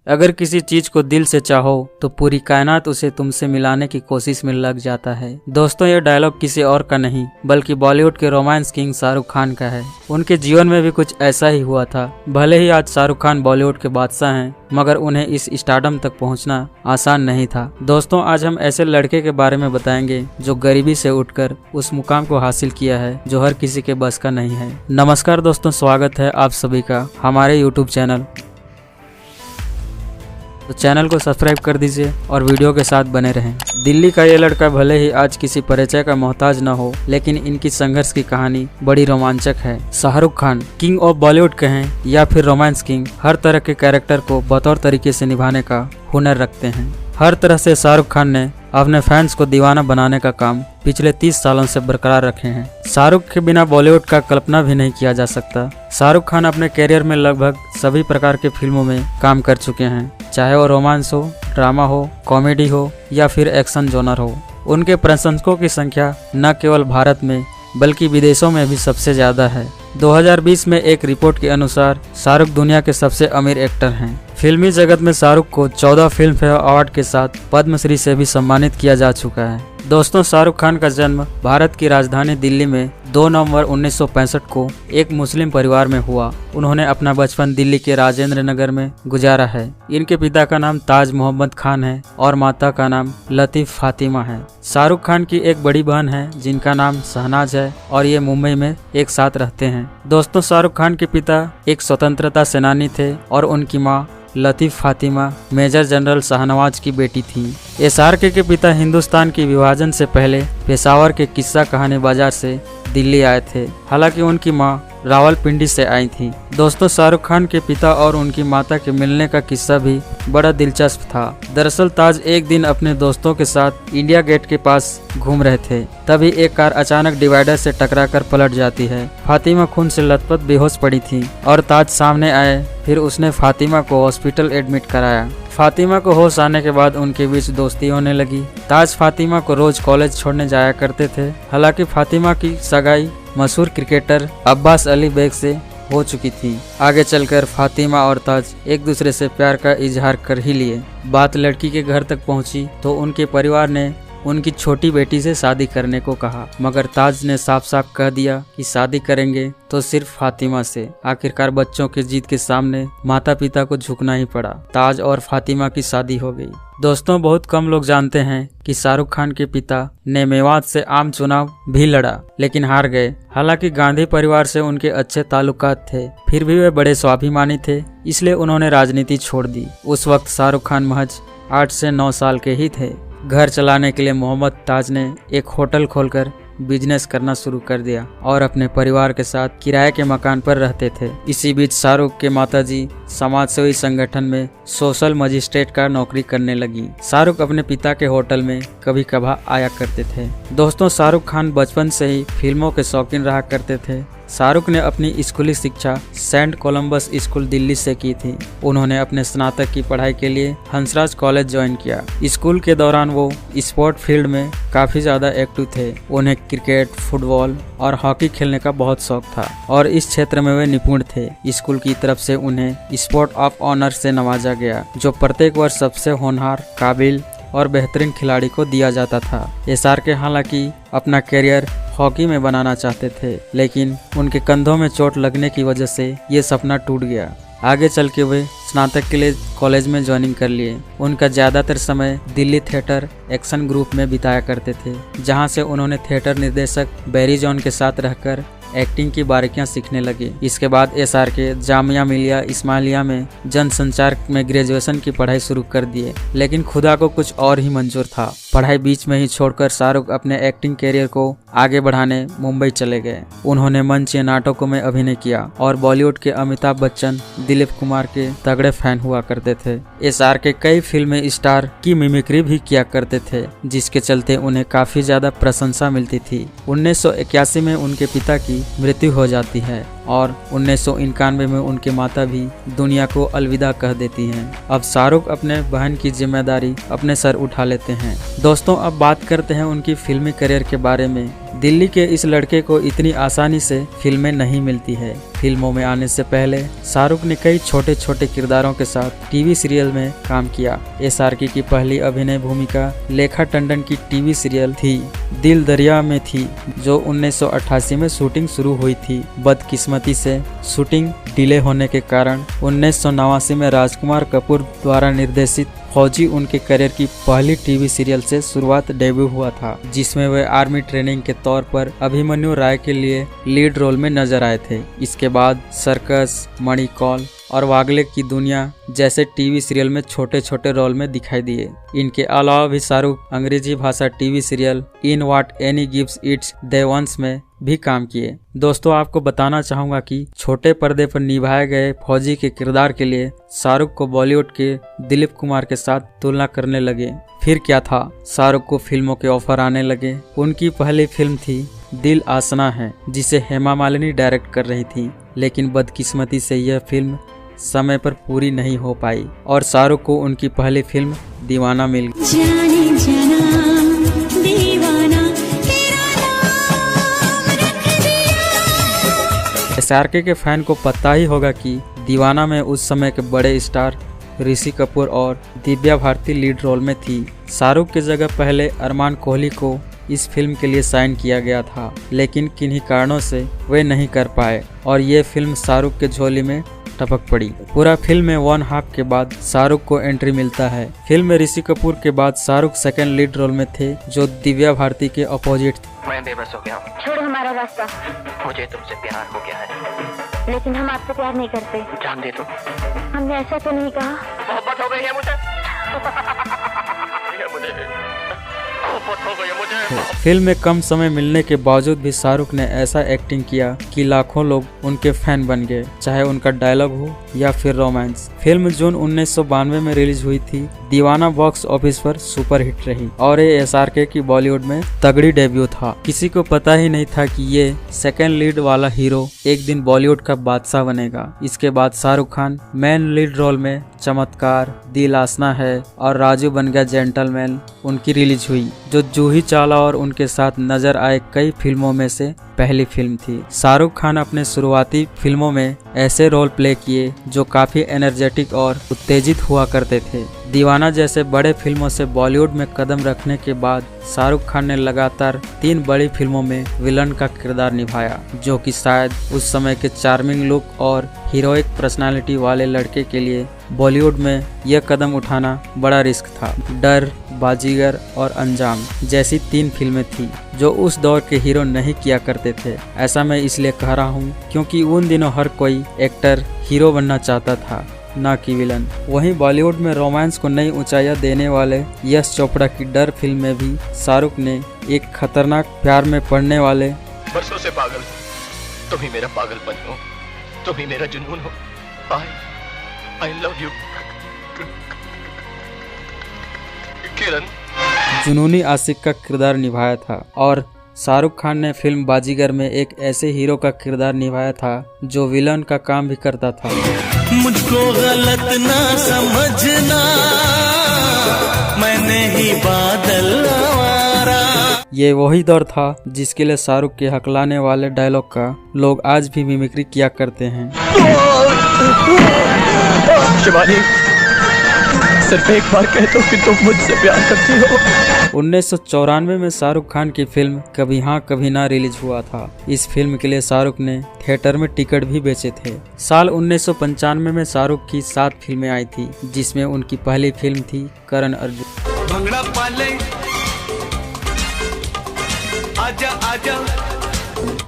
अगर किसी चीज को दिल से चाहो तो पूरी कायनात उसे तुमसे मिलाने की कोशिश में लग जाता है। दोस्तों, ये डायलॉग किसी और का नहीं बल्कि बॉलीवुड के रोमांस किंग शाहरुख खान का है। उनके जीवन में भी कुछ ऐसा ही हुआ था। भले ही आज शाहरुख खान बॉलीवुड के बादशाह हैं, मगर उन्हें इस स्टारडम तक पहुंचना आसान नहीं था। दोस्तों, आज हम ऐसे लड़के के बारे में बताएंगे जो गरीबी से उठकर उस मुकाम को हासिल किया है जो हर किसी के बस का नहीं है। नमस्कार दोस्तों, स्वागत है आप सभी का हमारे यूट्यूब चैनल। तो चैनल को सब्सक्राइब कर दीजिए और वीडियो के साथ बने रहें। दिल्ली का ये लड़का भले ही आज किसी परिचय का मोहताज न हो, लेकिन इनकी संघर्ष की कहानी बड़ी रोमांचक है। शाहरुख खान किंग ऑफ बॉलीवुड कहें या फिर रोमांस किंग, हर तरह के कैरेक्टर को बतौर तरीके से निभाने का हुनर रखते हैं। हर तरह से शाहरुख खान ने अपने फैंस को दीवाना बनाने का काम पिछले 30 सालों से बरकरार रखे हैं। शाहरुख के बिना बॉलीवुड का कल्पना भी नहीं किया जा सकता। शाहरुख खान अपने कैरियर में लगभग सभी प्रकार के फिल्मों में काम कर चुके हैं, चाहे वो रोमांस हो, ड्रामा हो, कॉमेडी हो या फिर एक्शन जॉनर हो। उनके प्रशंसकों की संख्या न केवल भारत में बल्कि विदेशों में भी सबसे ज्यादा है। 2020 में एक रिपोर्ट के अनुसार शाहरुख दुनिया के सबसे अमीर एक्टर हैं। फिल्मी जगत में शाहरुख को 14 फिल्म फेयर अवार्ड के साथ पद्मश्री से भी सम्मानित किया जा चुका है। दोस्तों, शाहरुख खान का जन्म भारत की राजधानी दिल्ली में 2 नवंबर 1965 को एक मुस्लिम परिवार में हुआ। उन्होंने अपना बचपन दिल्ली के राजेंद्र नगर में गुजारा है। इनके पिता का नाम ताज मोहम्मद खान है और माता का नाम लतीफ फातिमा है। शाहरुख खान की एक बड़ी बहन है जिनका नाम शहनाज है और ये मुंबई में एक साथ रहते हैं। दोस्तों, शाहरुख खान के पिता एक स्वतंत्रता सेनानी थे और उनकी माँ लतीफ फातिमा मेजर जनरल शाहनवाज की बेटी थी। एसआरके के पिता हिंदुस्तान की विभाजन से पहले पेशावर के किस्सा कहानी बाजार से दिल्ली आए थे। हालांकि उनकी मां रावलपिंडी से आई थी। दोस्तों, शाहरुख खान के पिता और उनकी माता के मिलने का किस्सा भी बड़ा दिलचस्प था। दरअसल ताज एक दिन अपने दोस्तों के साथ इंडिया गेट के पास घूम रहे थे, तभी एक कार अचानक डिवाइडर से टकराकर पलट जाती है। फातिमा खून से लथपथ बेहोश पड़ी थी और ताज सामने आए। फिर उसने फातिमा को हॉस्पिटल एडमिट कराया। फातिमा को होश आने के बाद उनके बीच दोस्ती होने लगी। ताज फातिमा को रोज कॉलेज छोड़ने जाया करते थे। हालांकि फातिमा की सगाई मशहूर क्रिकेटर अब्बास अली बेग से हो चुकी थी। आगे चलकर फातिमा और ताज एक दूसरे से प्यार का इजहार कर ही लिए। बात लड़की के घर तक पहुंची तो उनके परिवार ने उनकी छोटी बेटी से शादी करने को कहा, मगर ताज ने साफ साफ कह दिया कि शादी करेंगे तो सिर्फ फातिमा से। आखिरकार बच्चों की जीत के सामने माता पिता को झुकना ही पड़ा। ताज और फातिमा की शादी हो गई। दोस्तों, बहुत कम लोग जानते हैं कि शाहरुख खान के पिता ने मेवात से आम चुनाव भी लड़ा, लेकिन हार गए। हालांकि गांधी परिवार से उनके अच्छे ताल्लुकात थे, फिर भी वे बड़े स्वाभिमानी थे, इसलिए उन्होंने राजनीति छोड़ दी। उस वक्त शाहरुख खान महज 8 से 9 साल के ही थे। घर चलाने के लिए मोहम्मद ताज ने एक होटल खोलकर बिजनेस करना शुरू कर दिया और अपने परिवार के साथ किराए के मकान पर रहते थे। इसी बीच शाहरुख के माताजी समाजसेवी संगठन में सोशल मजिस्ट्रेट का नौकरी करने लगी। शाहरुख अपने पिता के होटल में कभी कभार आया करते थे। दोस्तों, शाहरुख खान बचपन से ही फिल्मों के शौकीन रहा करते थे। शाहरुख ने अपनी स्कूली शिक्षा सेंट कोलंबस स्कूल दिल्ली से की थी। उन्होंने अपने स्नातक की पढ़ाई के लिए हंसराज कॉलेज ज्वाइन किया। स्कूल के दौरान वो स्पोर्ट फील्ड में काफी ज्यादा एक्टिव थे। उन्हें क्रिकेट, फुटबॉल और हॉकी खेलने का बहुत शौक था और इस क्षेत्र में वे निपुण थे। स्कूल की तरफ से उन्हें स्पोर्ट ऑफ ऑनर से नवाजा गया, जो प्रत्येक वर्ष सबसे होनहार, काबिल और बेहतरीन खिलाड़ी को दिया जाता था। एसआरके हालांकि अपना कैरियर हॉकी में बनाना चाहते थे, लेकिन उनके कंधों में चोट लगने की वजह से ये सपना टूट गया। आगे चल के वे स्नातक के लिए कॉलेज में ज्वाइनिंग कर लिए। उनका ज्यादातर समय दिल्ली थिएटर एक्शन ग्रुप में बिताया करते थे, जहां से उन्होंने थिएटर निर्देशक बैरी जॉन के साथ रहकर एक्टिंग की बारीकियां सीखने लगे। इसके बाद एसआरके जामिया मिलिया इस्माइलिया में जनसंचार में ग्रेजुएशन की पढ़ाई शुरू कर दिए, लेकिन खुदा को कुछ और ही मंजूर था। पढ़ाई बीच में ही छोड़कर शाहरुख अपने एक्टिंग कैरियर को आगे बढ़ाने मुंबई चले गए। उन्होंने मंच या नाटकों में अभिनय किया और बॉलीवुड के अमिताभ बच्चन, दिलीप कुमार के तगड़े फैन हुआ करते थे। एसआरके कई फिल्में स्टार की मिमिक्री भी किया करते थे, जिसके चलते उन्हें काफी ज्यादा प्रशंसा मिलती थी। 1981 में उनके पिता की मृत्यु हो जाती है और 1991 में उनके माता भी दुनिया को अलविदा कह देती हैं। अब शाहरुख अपने बहन की जिम्मेदारी अपने सर उठा लेते हैं। दोस्तों, अब बात करते हैं उनकी फिल्मी करियर के बारे में। दिल्ली के इस लड़के को इतनी आसानी से फिल्में नहीं मिलती है। फिल्मों में आने से पहले शाहरुख ने कई छोटे छोटे किरदारों के साथ टीवी सीरियल में काम किया। SRK की पहली अभिनय भूमिका लेखा टंडन की टीवी सीरियल थी दिल दरिया में थी, जो 1988 में शूटिंग शुरू हुई थी। बदकिस्मती से शूटिंग डिले होने के कारण 1989 में राजकुमार कपूर द्वारा निर्देशित फौजी उनके करियर की पहली टीवी सीरियल से शुरुआत डेब्यू हुआ था, जिसमें वे आर्मी ट्रेनिंग के तौर पर अभिमन्यु राय के लिए लीड रोल में नजर आए थे। इसके बाद सर्कस, मणिकौल और वागले की दुनिया जैसे टीवी सीरियल में छोटे छोटे रोल में दिखाई दिए। इनके अलावा भी शाहरुख अंग्रेजी भाषा TV serial in what any gives its they once में भी काम किए। दोस्तों, आपको बताना चाहूंगा कि छोटे पर्दे पर निभाए गए फौजी के किरदार के लिए शाहरुख को बॉलीवुड के दिलीप कुमार के साथ तुलना करने लगे। फिर क्या था, शाहरुख को फिल्मों के ऑफर आने लगे। उनकी पहली फिल्म थी दिल आसना है, जिसे हेमा मालिनी डायरेक्ट कर रही थी, लेकिन बदकिस्मती से यह फिल्म समय पर पूरी नहीं हो पाई और शाहरुख को उनकी पहली फिल्म दीवाना मिल गई। SRK के फैन को पता ही होगा कि दीवाना में उस समय के बड़े स्टार ऋषि कपूर और दिव्या भारती लीड रोल में थी। शाहरुख की जगह पहले अरमान कोहली को इस फिल्म के लिए साइन किया गया था, लेकिन किन्हीं कारणों से वे नहीं कर पाए और ये फिल्म शाहरुख के झोली में टपक पड़ी। पूरा फिल्म में 1 हाफ के बाद शाहरुख को एंट्री मिलता है। फिल्म में ऋषि कपूर के बाद शाहरुख सेकंड लीड रोल में थे, जो दिव्या भारती के अपोजिट थे। मैं बेबस हो गया हूँ। छोड़ो हमारा रास्ता। मुझे तुमसे प्यार हो गया है। लेकिन हम आपसे प्यार नहीं करते। जान दे दो। हमने ऐसा तो नहीं कहा। मोहब्बत हो गई है मुझे। मोहब्बत हो गई है मुझे। फिल्म में कम समय मिलने के बावजूद भी शाहरुख ने ऐसा एक्टिंग किया कि लाखों लोग उनके फैन बन गए, चाहे उनका डायलॉग हो या फिर रोमांस। फिल्म जून 1992 में रिलीज हुई थी। दीवाना बॉक्स ऑफिस पर सुपर हिट रही और ये SRK की बॉलीवुड में तगड़ी डेब्यू था। किसी को पता ही नहीं था कि ये सेकंड लीड वाला हीरो एक दिन बॉलीवुड का बादशाह बनेगा। इसके बाद Shahrukh Khan main lead role में चमत्कार, दिल आसना है और राजू बन गया जेंटलमैन उनकी रिलीज हुई, जो जूही चावला और उनके साथ नजर आए कई फिल्मों में से पहली फिल्म थी। शाहरुख खान अपने शुरुआती फिल्मों में ऐसे रोल प्ले किए जो काफी एनर्जेटिक और उत्तेजित हुआ करते थे। दीवाना जैसे बड़े फिल्मों से बॉलीवुड में कदम रखने के बाद शाहरुख खान ने लगातार 3 बड़ी फिल्मों में विलन का किरदार निभाया, जो कि शायद उस समय के चार्मिंग लुक और हीरोइक पर्सनालिटी वाले लड़के के लिए बॉलीवुड में यह कदम उठाना बड़ा रिस्क था। डर, बाजीगर और अंजाम जैसी 3 फिल्में थी जो उस दौर के हीरो नहीं किया करते थे। ऐसा मैं इसलिए कह रहा हूँ क्योंकि उन दिनों हर कोई एक्टर हीरो बनना चाहता था, न कि विलन। वहीं बॉलीवुड में रोमांस को नई ऊंचाइयां देने वाले यश चोपड़ा की डर फिल्म में भी शाहरुख ने एक खतरनाक प्यार में पड़ने वाले बरसों से पागल, तुम ही मेरा पागलपन हो, तुम ही मेरा जुनून हो। I love you किरण। जुनूनी आशिक का किरदार निभाया था और शाहरुख खान ने फिल्म बाजीगर में एक ऐसे हीरो का किरदार निभाया था जो विलन का काम भी करता था। मुझको गलत ना समझना, मैंने ही बादल आवारा। ये वही दौर था जिसके लिए शाहरुख के हकलाने वाले डायलॉग का लोग आज भी मिमिक्री किया करते हैं। शिवानी, सिर्फ एक बार कह दो कि तुम मुझसे प्यार करती हो। 1994 में शाहरुख खान की फिल्म कभी हाँ कभी ना रिलीज हुआ था। इस फिल्म के लिए शाहरुख ने थिएटर में टिकट भी बेचे थे। साल 1995 में शाहरुख की 7 फिल्में आई थी, जिसमें उनकी पहली फिल्म थी करण अर्जुन। भंगड़ा पाले आजा आजा,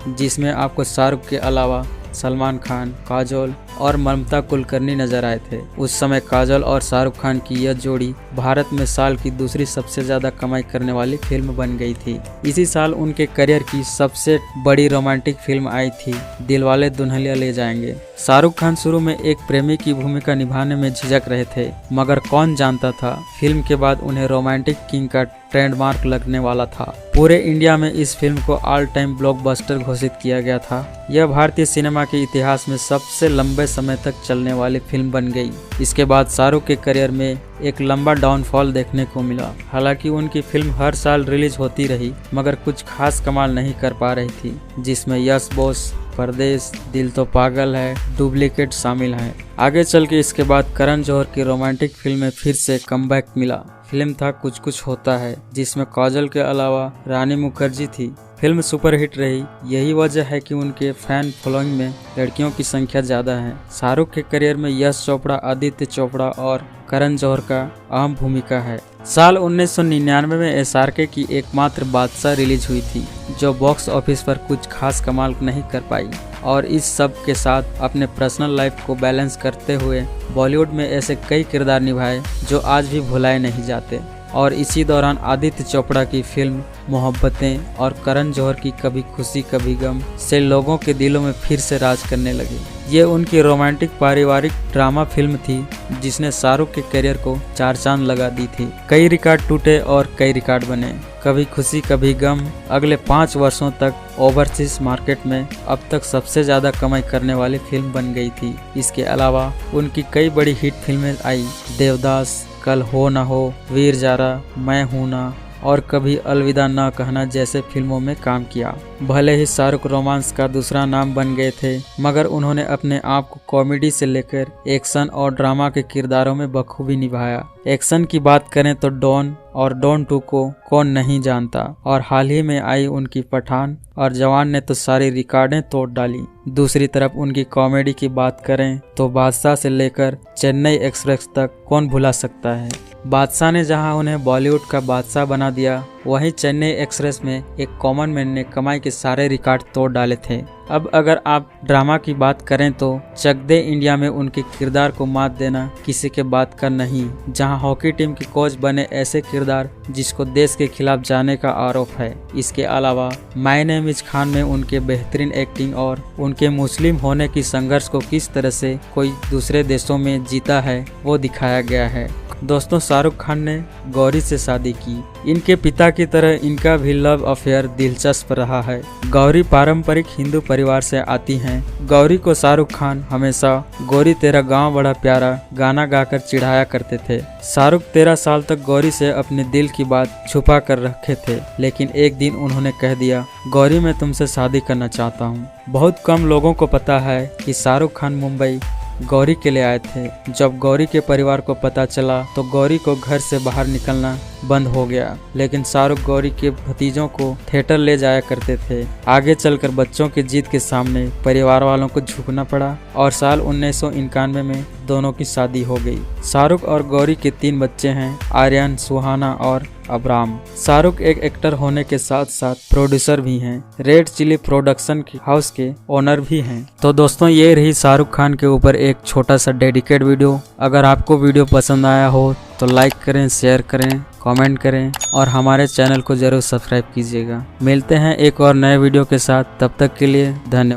जिसमें आपको शाहरुख के अलावा सलमान खान, काजोल और ममता कुलकर्णी नजर आए थे। उस समय काजोल और शाहरुख खान की यह जोड़ी भारत में साल की दूसरी सबसे ज्यादा कमाई करने वाली फिल्म बन गई थी। इसी साल उनके करियर की सबसे बड़ी रोमांटिक फिल्म आई थी दिलवाले दुल्हनिया ले जाएंगे। शाहरुख खान शुरू में एक प्रेमी की भूमिका निभाने में झिझक रहे थे, मगर कौन जानता था फिल्म के बाद उन्हें रोमांटिक किंग का ट्रेडमार्क लगने वाला था। पूरे इंडिया में इस फिल्म को ऑल टाइम ब्लॉकबस्टर घोषित किया गया था। यह भारतीय सिनेमा के इतिहास में सबसे लंबे लंबे समय तक चलने वाली फिल्म बन गई। इसके बाद शाहरुख के करियर में एक लंबा डाउनफॉल देखने को मिला। हालांकि उनकी फिल्म हर साल रिलीज होती रही मगर कुछ खास कमाल नहीं कर पा रही थी, जिसमें यस बॉस, परदेश, दिल तो पागल है, डुप्लीकेट शामिल हैं। आगे चल के इसके बाद करण जौहर की रोमांटिक फिल्म में फिर से कमबैक मिला। फिल्म था कुछ कुछ होता है, जिसमें काजल के अलावा रानी मुखर्जी थी। फिल्म सुपरहिट रही। यही वजह है कि उनके फैन फॉलोइंग में लड़कियों की संख्या ज्यादा है। शाहरुख के करियर में यश चोपड़ा, आदित्य चोपड़ा और करण जौहर का अहम भूमिका है। साल 1999 में SRK की एकमात्र बादशाह रिलीज हुई थी, जो बॉक्स ऑफिस पर कुछ खास कमाल नहीं कर पाई और इस सब के साथ अपने पर्सनल लाइफ को बैलेंस करते हुए बॉलीवुड में ऐसे कई किरदार निभाए जो आज भी भुलाए नहीं जाते। और इसी दौरान आदित्य चोपड़ा की फिल्म मोहब्बतें और करण जौहर की कभी खुशी कभी गम से लोगों के दिलों में फिर से राज करने लगे। ये उनकी रोमांटिक पारिवारिक ड्रामा फिल्म थी जिसने शाहरुख के करियर को 4 चांद लगा दी थी। कई रिकॉर्ड टूटे और कई रिकॉर्ड बने। कभी खुशी कभी गम अगले 5 वर्षों तक ओवरसीज मार्केट में अब तक सबसे ज्यादा कमाई करने वाली फिल्म बन गई थी। इसके अलावा उनकी कई बड़ी हिट फिल्में आई। देवदास, कल हो न हो, वीर जारा, मैं हूं ना और कभी अलविदा न कहना जैसे फिल्मों में काम किया। भले ही शाहरुख रोमांस का दूसरा नाम बन गए थे मगर उन्होंने अपने आप को कॉमेडी से लेकर एक्शन और ड्रामा के किरदारों में बखूबी निभाया। एक्शन की बात करें तो डॉन और डॉन 2 को कौन नहीं जानता, और हाल ही में आई उनकी पठान और जवान ने तो सारी रिकॉर्डें तोड़ डाली। दूसरी तरफ उनकी कॉमेडी की बात करें तो बादशाह से लेकर चेन्नई एक्सप्रेस तक कौन भुला सकता है। बादशाह ने जहां उन्हें बॉलीवुड का बादशाह बना दिया, वहीं चेन्नई एक्सप्रेस में एक कॉमन मैन ने कमाई के सारे रिकॉर्ड तोड़ डाले थे। अब अगर आप ड्रामा की बात करें तो चक दे इंडिया में उनके किरदार को मात देना किसी के बात का नहीं, जहां हॉकी टीम के कोच बने ऐसे किरदार जिसको देश के खिलाफ जाने का आरोप है। इसके अलावा माय नेम इज खान में उनके बेहतरीन एक्टिंग और उनके मुस्लिम होने की संघर्ष को किस तरह से कोई दूसरे देशों में जीता है वो दिखाया गया है। दोस्तों, शाहरुख खान ने गौरी से शादी की। इनके पिता की तरह इनका भी लव अफेयर दिलचस्प रहा है। गौरी पारंपरिक हिंदू परिवार से आती हैं। गौरी को शाहरुख खान हमेशा गौरी तेरा गांव बड़ा प्यारा गाना गाकर चिढ़ाया करते थे। शाहरुख 13 साल तक गौरी से अपने दिल की बात छुपा कर रखे थे, लेकिन एक दिन उन्होंने कह दिया, गौरी मैं तुमसे शादी करना चाहता हूँ। बहुत कम लोगों को पता है कि शाहरुख खान मुंबई गौरी के लिए आए थे। जब गौरी के परिवार को पता चला तो गौरी को घर से बाहर निकलना बंद हो गया, लेकिन शाहरुख गौरी के भतीजों को थिएटर ले जाया करते थे। आगे चलकर बच्चों की जीत के सामने परिवार वालों को झुकना पड़ा और साल 1991 में दोनों की शादी हो गई। शाहरुख और गौरी के 3 बच्चे हैं, आर्यन, सुहाना और अब्राम। शाहरुख एक एक्टर होने के साथ साथ प्रोड्यूसर भी हैं। रेड चिली प्रोडक्शन हाउस के ओनर भी हैं। तो दोस्तों, ये रही शाहरुख खान के ऊपर एक छोटा सा डेडिकेट वीडियो। अगर आपको वीडियो पसंद आया हो तो लाइक करें, शेयर करें, कमेंट करें और हमारे चैनल को जरूर सब्सक्राइब कीजिएगा। मिलते हैं एक और नए वीडियो के साथ, तब तक के लिए धन्यवाद।